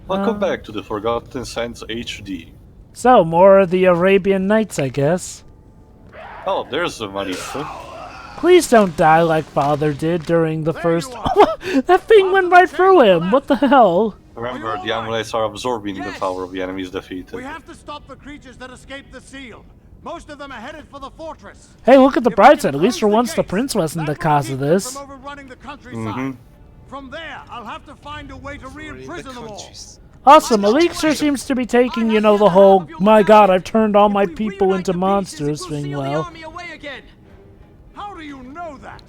Welcome back to the Forgotten Sands HD. So, more of the Arabian Nights, I guess. Oh, there's the Malik. Please don't die like Father did during the first... That thing went right through him! What the hell? Remember, the amulets are absorbing the power of the enemies defeated. We have to stop the creatures that escaped the seal. Most of them are headed for the fortress. Hey, look at the bright side. At least for once the prince wasn't the cause of this. From overrunning the countryside. From there, I'll have to find a way to re-imprison them all. Also, Malik sure seems to be taking, you know, the whole, my god, I've turned all my people into monsters thing well. How do you know that?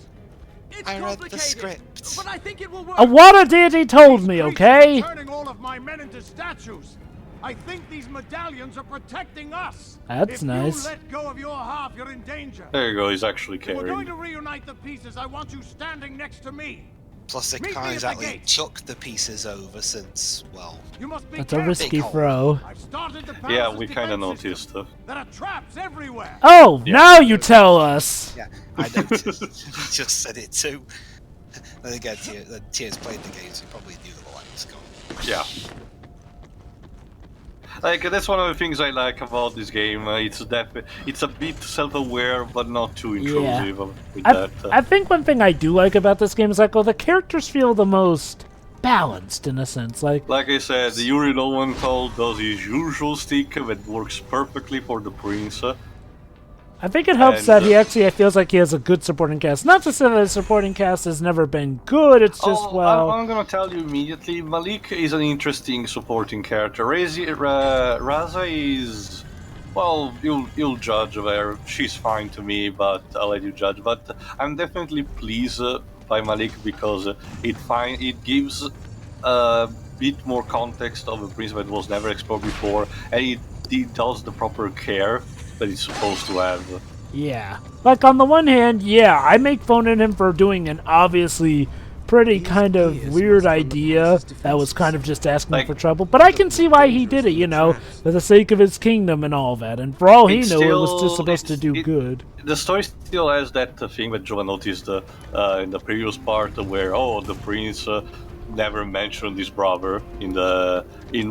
I read the script. But I think it will work. A water deity told me, okay? Turning all of my men into statues. I think these medallions are protecting us. That's nice. If you let go of your half, you're in danger. There you go, he's actually If we're going carrying. to reunite the pieces, I want you standing next to me. Plus, they Meet me can't at the exactly gate. chuck the pieces over since, well, You must be That's a careful. risky hole. throw. I've started the Yeah, palace's we kind of defense noticed. system. There are traps everywhere. Oh, Yeah. now you tell us! yeah, I noticed. He just said it too. Then again, Tier's played the game, so he probably knew the line was coming. Yeah. Like, that's one of the things I like about this game. It's a bit self-aware, but not too intrusive with that. I think one thing I do like about this game is like, well, the characters feel the most balanced in a sense. Like Like I said, Yuri Lowenthal does his usual stick that works perfectly for the prince. I think it helps And, that he actually feels like he has a good supporting cast. Not to say that his supporting cast has never been good, it's just, well... I'm gonna tell you immediately, Malik is an interesting supporting character. Raza is... Well, you'll judge there. She's fine to me, but I'll let you judge. But I'm definitely pleased by Malik because it gives a bit more context of a prince that was never explored before, and it does the proper care that it's supposed to have. Yeah. Like, on the one hand, yeah, I make fun of him for doing an obviously pretty kind of weird idea that was kind of just asking for trouble. But I can see why he did it, you know, for the sake of his kingdom and all that. And for all he knew, it was just supposed to do good. The story still has that thing that Joa noticed in the previous part where, oh, the prince never mentioned his brother in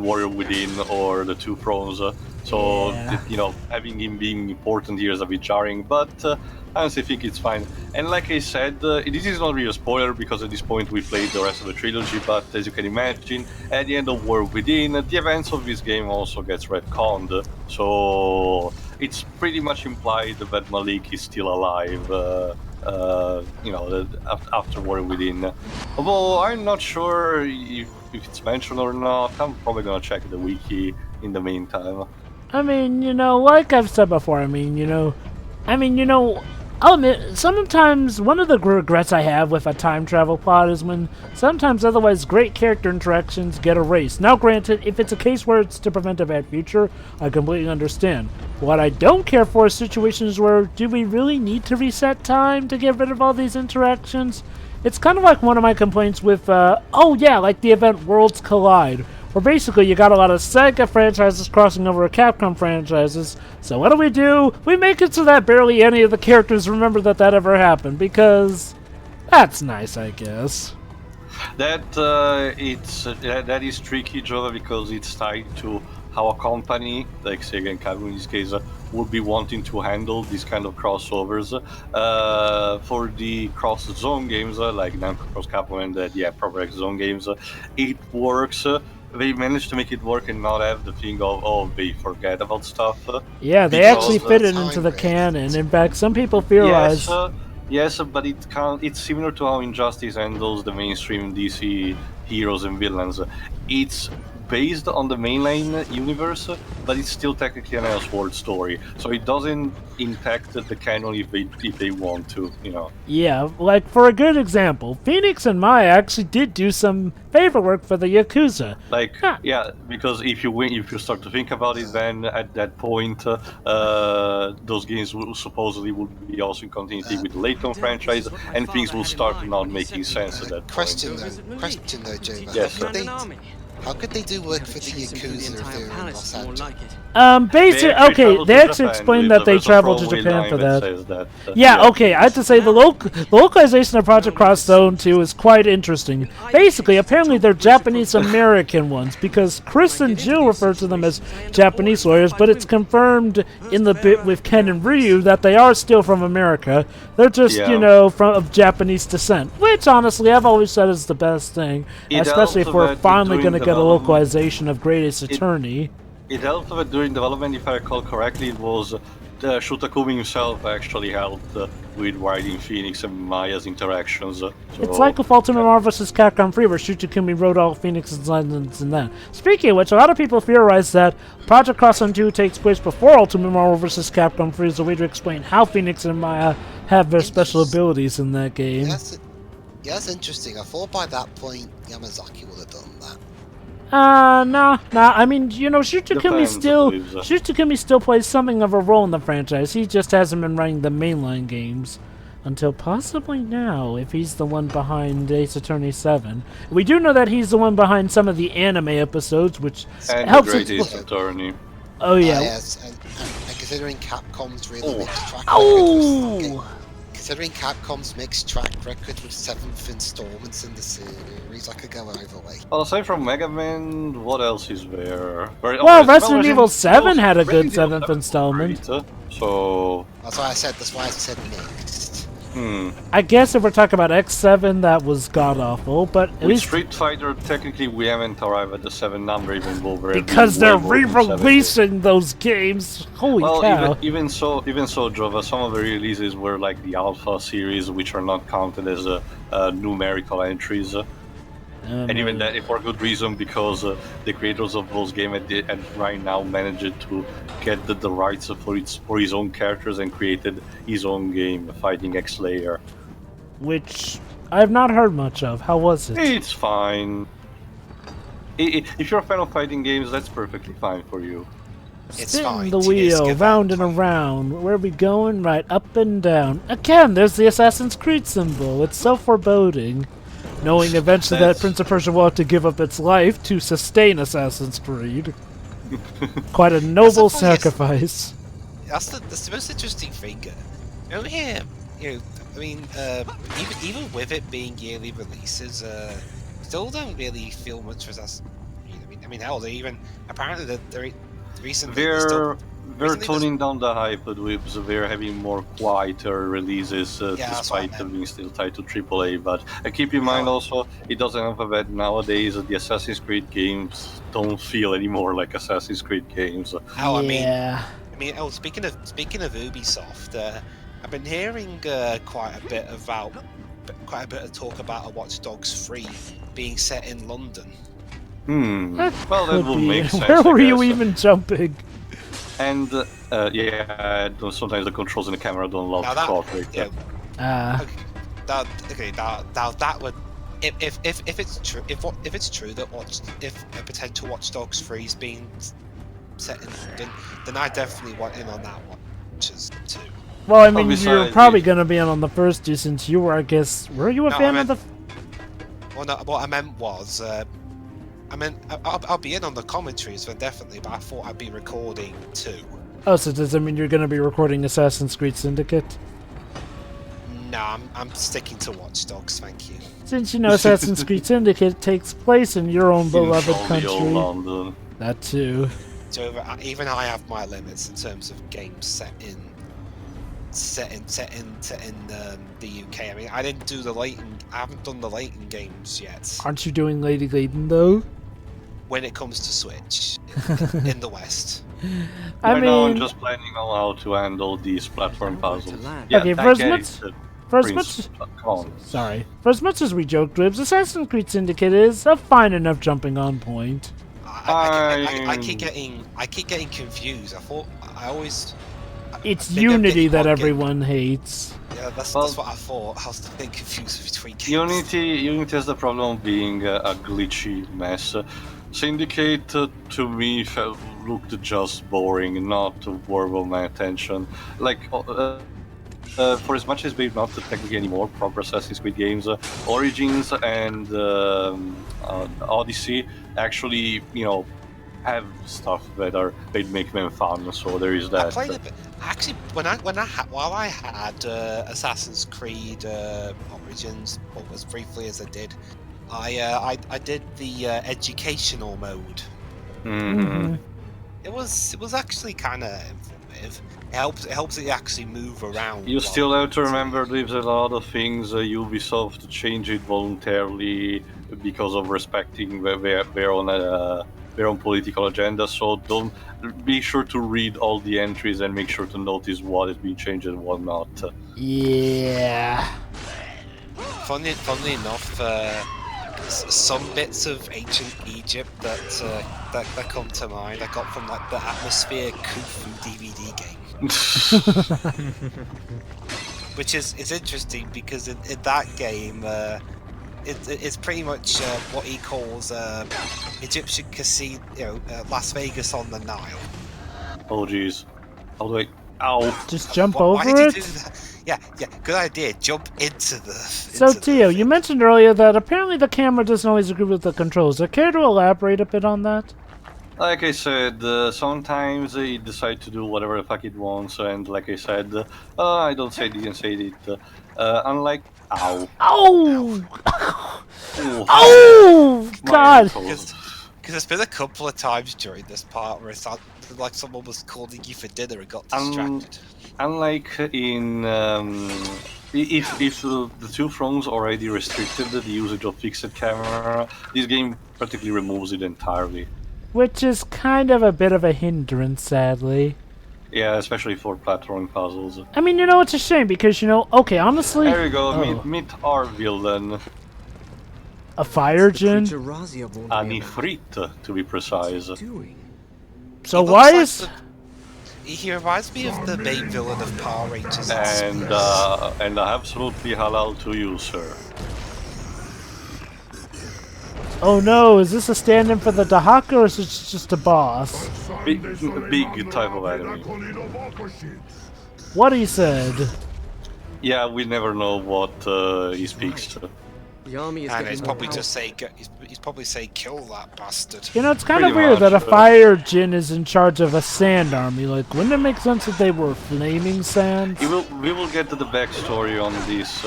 Warrior Within or the Two Thrones. So, Yeah. you know, having him being important here is a bit jarring, but I honestly think it's fine. And like I said, this is not really a spoiler because at this point we played the rest of the trilogy, but as you can imagine, at the end of War Within, the events of this game also gets retconned. So it's pretty much implied that Malik is still alive, you know, after War Within. Although I'm not sure if it's mentioned or not. I'm probably gonna check the wiki in the meantime. I mean, you know, like I've said before, I'll admit, sometimes one of the regrets I have with a time travel plot is when sometimes otherwise great character interactions get erased. Now granted, if it's a case where it's to prevent a bad future, I completely understand. What I don't care for is situations where, do we really need to reset time to get rid of all these interactions? It's kind of like one of my complaints with, like the event Worlds Collide, where basically you got a lot of Sega franchises crossing over with Capcom franchises. So what do? We make it so that barely any of the characters remember that ever happened, because that's nice, I guess. That that is tricky, Jova, because it's tied to how a company like Sega and Capcom in this case would be wanting to handle these kind of crossovers. For the cross-zone games like Namco Cross Capcom and the proper X-Zone games, it works. They managed to make it work and not have the thing of, oh, they forget about stuff. Yeah, they Because actually fit it into the canon. In fact, some people theorize... Yes, but it's similar to how Injustice handles the mainstream DC heroes and villains. It's based on the mainline universe, but it's still technically an Elseworld story, so it doesn't impact the canon if they want to, you know. Yeah, like for a good example, Phoenix and Maya actually did do some favor work for the Yakuza. Like, yeah, because if you start to think about it, then at that point, those games supposedly would be also in continuity with the Layton franchise, and things will start not making sense at that point. Question though, Jova. Yes, Would sir. How could they do work for the Yakuza if they're in Los Angeles? Basically, okay, they actually explained that they traveled to Japan for that. Yeah, okay, I have to say the localization of Project Cross Zone 2 is quite interesting. Basically, apparently they're Japanese-American ones, because Chris and Jill refer to them as Japanese lawyers, but it's confirmed in the bit with Ken and Ryu that they are still from America. They're just, you know, of Japanese descent, which honestly I've always said is the best thing, especially if we're finally going to get a localization of Greatest Attorney. It helped with during development, if I recall correctly, it was Shutakumi himself actually helped with writing Phoenix and Maya's interactions. So it's like with Ultimate Marvel vs. Capcom 3, where Shutakumi wrote all Phoenix's lines and that. Speaking of which, a lot of people theorize that Project Cross Zone 2 takes place before Ultimate Marvel vs. Capcom 3 is a way to explain how Phoenix and Maya have their special abilities in that game. Yeah, that's interesting. I thought by that point Yamazaki would have done that. Nah. I mean, you know, Shutakumi still plays something of a role in the franchise. He just hasn't been running the mainline games until possibly now, if he's the one behind Ace Attorney 7. We do know that he's the one behind some of the anime episodes, which helps. And Ace Attorney. Oh yeah. Yes, and considering Capcom's really mixed track record. Considering Capcom's mixed track record with 7th installments in the series, I could go either way. Well, aside from Mega Man, what else is there? Well, Resident Evil 7 had a good 7th installment. So that's why I said mixed. I guess if we're talking about X7, that was god-awful, but at least Street Fighter, technically we haven't arrived at the 7 number, even though because they're re-releasing those games. Holy cow! Even so, Jova, some of the releases were like the Alpha series, which are not counted as numerical entries. And even that, for good reason, because the creators of those games right now managed to get the rights for his own characters and created his own game, Fighting X-Slayer. Which I have not heard much of. How was it? It's fine. If you're a fan of fighting games, that's perfectly fine for you. It's fine. Spin the wheel, round and around. Where are we going? Right, up and down. Again, there's the Assassin's Creed symbol. It's so foreboding. Knowing eventually that Prince of Persia will have to give up its life to sustain Assassin's Creed. Quite a noble sacrifice. That's the most interesting thing. Even with it being yearly releases, still don't really feel much for Assassin's Creed. I mean, hell, apparently they're recently they're toning down the hype, but they're having more quieter releases despite them being still tied to AAA. But keep in mind also, it doesn't have that nowadays the Assassin's Creed games don't feel anymore like Assassin's Creed games. Speaking of Ubisoft, I've been hearing quite a bit of talk about a Watch Dogs 3 being set in London. Well, that would make sense. Where were you even jumping? And sometimes the controls in the camera don't allow to cooperate. That would, if it's true that if a potential Watch Dogs 3 is being set in London, then I definitely want in on that one. Too. Well, I mean, you're probably going to be in on the first two since you were, I guess. Were you a fan of the? Well, no. What I meant was. I'll be in on the commentaries, but definitely. But I thought I'd be recording too. Oh, so does that mean you're going to be recording Assassin's Creed Syndicate? No, I'm sticking to Watch Dogs, thank you. Since you know Assassin's Creed Syndicate takes place in your own beloved country. London. That too. So even I have my limits in terms of games set in the UK. I mean, I didn't do I haven't done the Leighton games yet. Aren't you doing Lady Leighton though? When it comes to Switch in the West. I'm just planning on how to handle these platform puzzles. Yeah, okay, for as much as we joked with, Assassin's Creed Syndicate is a fine enough jumping on point. I keep getting confused. It's Unity that everyone hates. Yeah, that's what I thought. I was getting confused between games. Unity has the problem of being a glitchy mess. Syndicate, to me, looked just boring, not worth of my attention. Like, for as much as we're not technically anymore proper Assassin's Creed games, Origins and Odyssey actually, have stuff that make them fun. So there is that. I played a bit. Actually, while I had Assassin's Creed Origins, or as briefly as I did, I did the educational mode. Mm-hmm. It was actually kind of informative. It helps you actually move around. You still have to remember there's a lot of things Ubisoft change it voluntarily because of respecting their own political agenda. So don't be sure to read all the entries and make sure to notice what is being changed and what not. Yeah. Funnily enough, some bits of ancient Egypt that come to mind I got from like the Atmosphere Khufu DVD game. Which is interesting because in that game it's pretty much what he calls Egyptian casino, Las Vegas on the Nile. Oh jeez. How do I... Ow. Just jump Why over did you it? do that? Yeah, good idea. Jump into the... So, Tio, you mentioned earlier that apparently the camera doesn't always agree with the controls. Care to elaborate a bit on that? Like I said, sometimes it decides to do whatever the fuck it wants, and like I said, I didn't say it. Unlike... Ow. Oh! Ooh. Oh! My God! ankles. Because there's been a couple of times during this part where it sounded like someone was calling you for dinner and got distracted. Unlike in... if the two thrones already restricted the usage of fixed camera, this game practically removes it entirely. Which is kind of a bit of a hindrance, sadly. Yeah, especially for platforming puzzles. I mean, it's a shame because, okay, honestly... There you go, Oh. meet our villain. A fire djinn? An efreet, to be precise. So He looks why like is... He reminds me of the main villain of Power Rangers. And absolutely halal to you, sir. Oh no, is this a stand-in for the Dahaka or is it just a boss? Big type of enemy. What he said. Yeah, we never know what he speaks to. And he's probably just saying, he's probably saying, kill that bastard. It's kind of Pretty weird that a much, fire djinn is in charge of a sand army. Like, wouldn't it make sense if they were flaming sands? We will get to the backstory on this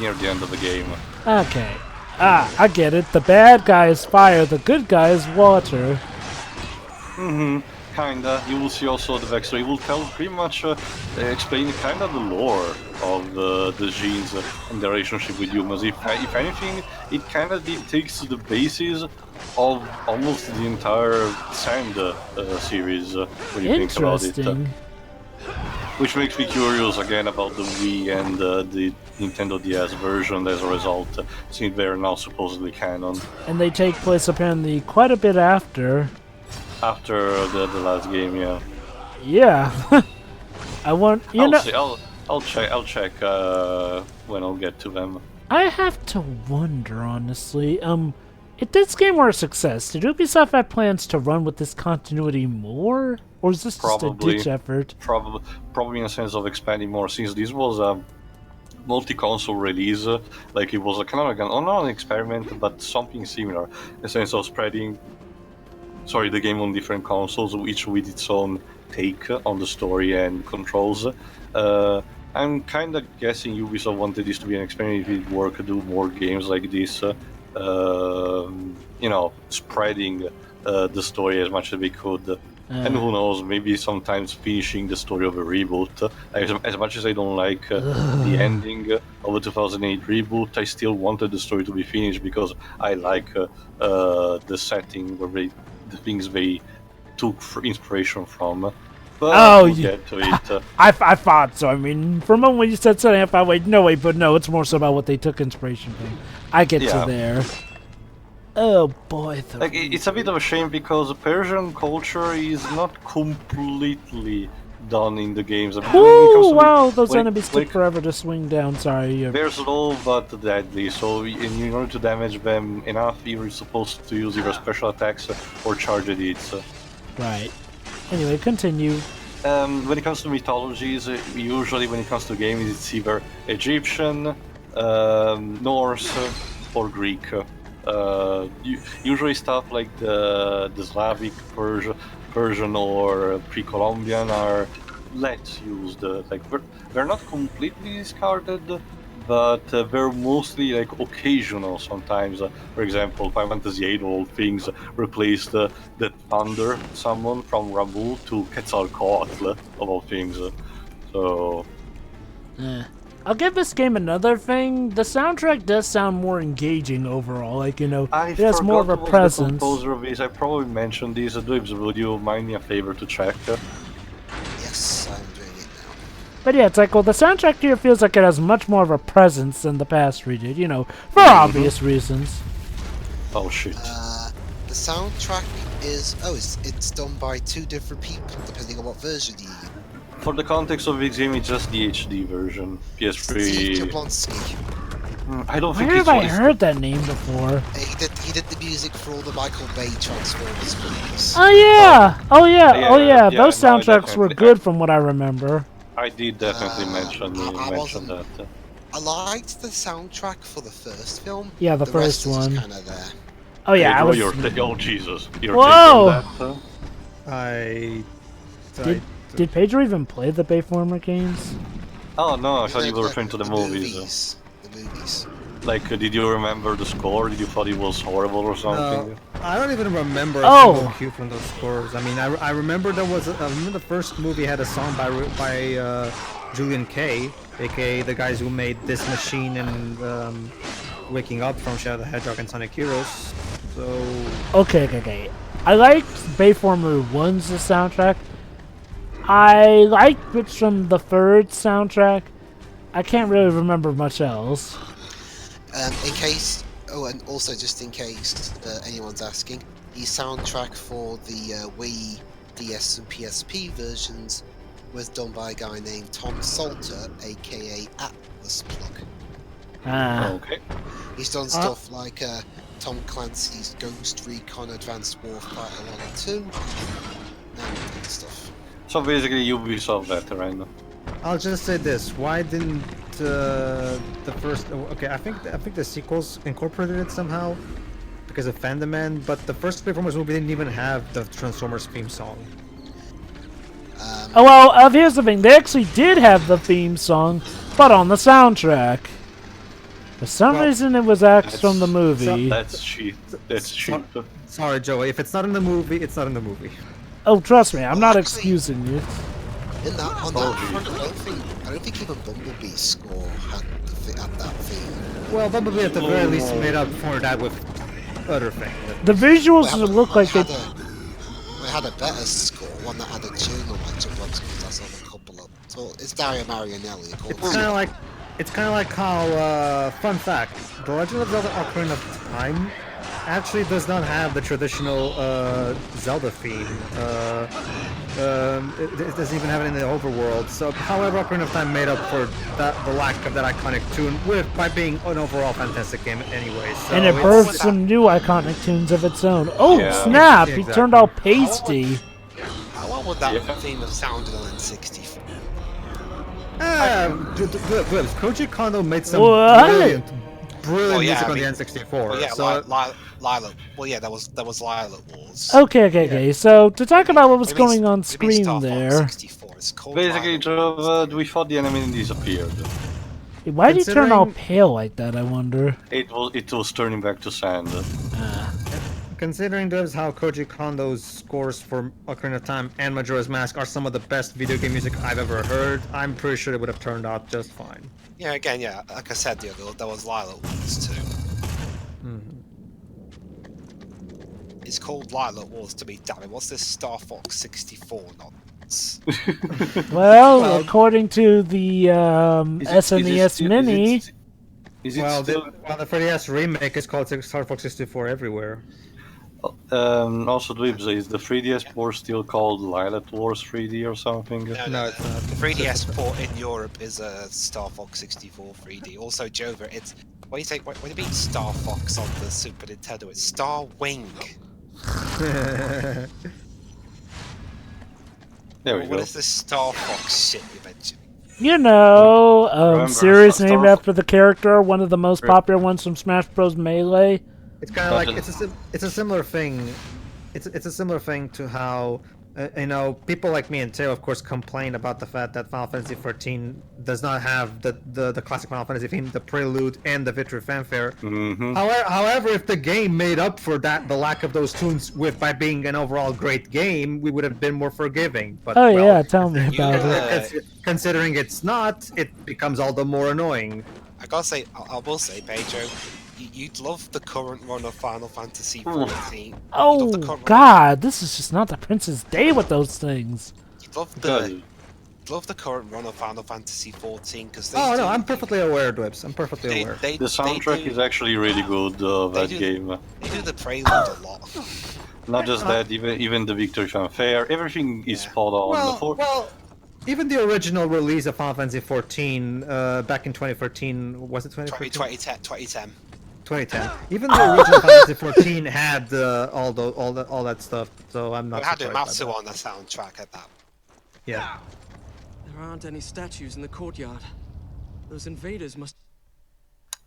near the end of the game. Okay. I get it. The bad guy is fire, the good guy is water. Kinda. You will see also the backstory. It will tell pretty much explain kinda the lore of the djinns and their relationship with humans. If anything, it kinda takes the basis of almost the entire Sand series when you think about it. Interesting. Which makes me curious again about the Wii and the Nintendo DS version as a result, since they're now supposedly canon. And they take place apparently quite a bit after. After the last game, yeah. Yeah. I want I'll check when I'll get to them. I have to wonder honestly. If this game were a success, did Ubisoft have plans to run with this continuity more? Or is this Probably. just a ditch effort? Probably in a sense of expanding more, since this was a multi-console release, like it was a kind of like not an experiment, but something similar, in the sense of spreading the game on different consoles, each with its own take on the story and controls. I'm kind of guessing Ubisoft wanted this to be an experiment if it were to do more games like this, spreading the story as much as they could. And who knows, maybe sometimes finishing the story of a reboot. As much as I don't like the ending of the 2008 reboot, I still wanted the story to be finished because I like the setting where the things they took inspiration from. But we'll get to it. I thought so. I mean, for a moment when you said something, I thought, wait, no, it's more so about what they took inspiration from. I get to there. Oh boy, it's a bit of a shame because Persian culture is not completely done in the games. Ooh, wow, those enemies take forever to swing down, sorry. They're slow but deadly, so in order to damage them enough, you're supposed to use either special attacks or charged hits. Right. Anyway, continue. When it comes to mythologies, usually when it comes to games, it's either Egyptian, Norse, or Greek. Usually stuff like the Slavic, Persian, or pre-Columbian are less used. Like they're not completely discarded, but they're mostly like occasional sometimes. For example, Final Fantasy VIII, all things replaced the Thunder summon from Ramu to Quetzalcoatl, of all things. So I'll give this game another thing. The soundtrack does sound more engaging overall. Like, you know, I it has more of a forgot who was presence. the composer of this. I probably mentioned these. Dibs, would you mind me a favor to check? Yes, I'm doing it now. But yeah, it's like, well, the soundtrack here feels like it has much more of a presence than the past redid, you know, for obvious reasons. Oh shit. The soundtrack is it's done by 2 different people depending on what version you use. For the context of this game, it's just the HD version. Steve PS3. Jablonski. I don't think Where it's have I heard that name before? He did the music for all the Michael Bay Transformers movies. Oh yeah! Oh yeah! Yeah, Oh yeah! yeah, Those no, soundtracks were definitely. good from what I remember. I did definitely mention I mention wasn't- that. I liked the soundtrack for the first film. Yeah, the rest first is one. kind of there. Oh yeah, I Pedro, was. oh Jesus! Your Whoa! take on that? Did Pedro even play the Bayformer games? Oh no, I thought you Like, were referring to the movies. The movies. Like, did you remember the score? Did you thought it was horrible or something? I don't even remember a Oh. single cue from those scores. I mean, I remember I remember the first movie had a song by Julian Kay, aka the guys who made This Machine and Waking Up from Shadow the Hedgehog and Sonic Heroes. So Okay. I liked Bayformer 1's soundtrack. I liked bits from the third soundtrack. I can't really remember much else. In case, and also just in case anyone's asking, the soundtrack for the Wii, DS, and PSP versions was done by a guy named Tom Salter, aka Atlas Plug. Okay. He's done stuff like Tom Clancy's Ghost Recon Advanced Warfighter 1 and 2, and stuff. So basically, Ubisoft veteran. I'll just say this: why didn't the first? Okay, I think the sequels incorporated it somehow because of Fandom Man, but the first Transformers movie didn't even have the Transformers theme song. Oh well, here's the thing. They actually did have the theme song, but on the soundtrack. For some reason, it was axed from the movie. That's cheap. That's cheap. Sorry, Joey. If it's not in the movie, it's not in the movie. Oh, trust me, I'm not Actually- excusing you. On that front, I don't think even Bumblebee's score had that theme. Well, Bumblebee at the very least made up for that with other things. The visuals Well, look like they. We had a better score, one that had a tune on like Jablonski's. That's on a couple of. So it's Dario Marianelli. Of It's course. kind of like how. Fun fact: The Legend of Zelda: Ocarina of Time actually does not have the traditional Zelda theme. It doesn't even have it in the overworld. So, however, Ocarina of Time made up for the lack of that iconic tune by being an overall fantastic game anyway. So And it it's- birthed some new iconic tunes of its own. Oh, Yeah. snap! He Exactly. turned all pasty. How would that Yeah. theme have sounded on N64? Good. Koji Kondo made some What? brilliant Oh, yeah, music I on mean- the N64. Well, yeah, so, Lilac. Well, yeah, that was Lilac Wars. Okay. So to talk about what was What do you mean- going on what do you mean screen Star Fox there, 64? It's called Basically, Lilac Wars. we thought the enemy disappeared. why did he turn all Considering- pale like that? I wonder. It was turning back to sand. considering devs how Koji Kondo's scores for Ocarina of Time and Majora's Mask are some of the best video game music I've ever heard, I'm pretty sure it would have turned out just fine. Yeah, again, yeah, like I said, there was Lilac Wars too. It's called Lilac Wars to me, damn it. What's this Star Fox 64 nonsense? Well, according to the SNES Mini, Is it Well, still? the 3DS remake is called Star Fox 64 Everywhere. Also, Dwibs, is the 3DS port still called Lilac Wars 3D or something? No, it's not. The 3DS port in Europe is a Star Fox 64 3D. Also, Jover, it's what do you mean Star Fox on the Super Nintendo? It's Star Wing. There we What go. is this Star Fox shit you mentioned? You know, Remember series Star named Fox? after the character, one of the most popular ones from Smash Bros. Melee. It's kind of like it's a similar thing. It's a similar thing to how people like me and Teo, of course, complain about the fact that Final Fantasy XIV does not have the classic Final Fantasy theme, the prelude, and the victory fanfare. Mm-hmm. However, if the game made up for that, the lack of those tunes, by being an overall great game, we would have been more forgiving. But Oh yeah, tell me about it. Considering it's not, it becomes all the more annoying. I gotta say, I will say, Pedro, you'd love the current run of Final Fantasy XIV. Oh God, this is just not the Prince's Day with those things. You'd love the current run of Final Fantasy XIV because Oh no, I'm perfectly aware, Dwibs. I'm perfectly aware. The soundtrack is actually really good, that game. They do the prelude a lot. Not just that, even the victory fanfare, everything is spot on. Well, even the original release of Final Fantasy XIV back in 2013, was it 2013? 2010. 2010. Even the original Final Fantasy 14 had all that stuff, so I'm not. We had surprised by Uematsu that. on the soundtrack at that. Yeah. There aren't any statues in the courtyard. Those invaders must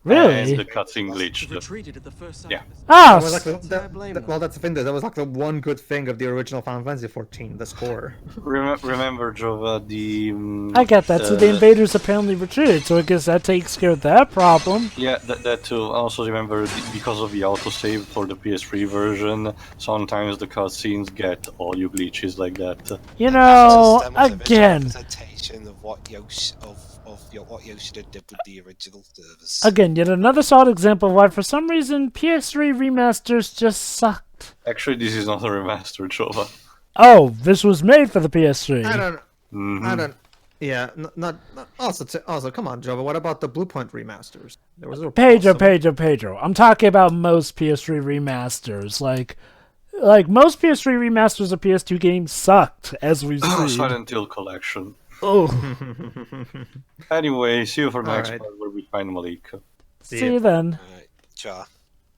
Really? And the cutscene have glitched. retreated at the first sign Yeah. of this. Ah, That was like I blame them. well, that's the thing. That was like the one good thing of the original Final Fantasy 14, the score. Remember, Jova, the... I get that. So the invaders apparently retreated, so I guess that takes care of that problem. Yeah, that too. Also remember, because of the autosave for the PS3 version, sometimes the cutscenes get audio glitches like that. You know, That's just a again, representation of what what Yoshida did with the original service. yet another solid example of why, for some reason, PS3 remasters just sucked. Actually, this is not a remaster, Jova. Oh, this was made for the PS3. I don't. Mhm. I don't. Yeah. Not. Also, come on, Jova. What about the Bluepoint remasters? There was a Pedro. I'm talking about most PS3 remasters. Like most PS3 remasters of PS2 games sucked, as we've seen. Silent Hill Collection. Oh, Anyway, see you for the next Alright. part where we find Malik. see you then. Alright, ciao.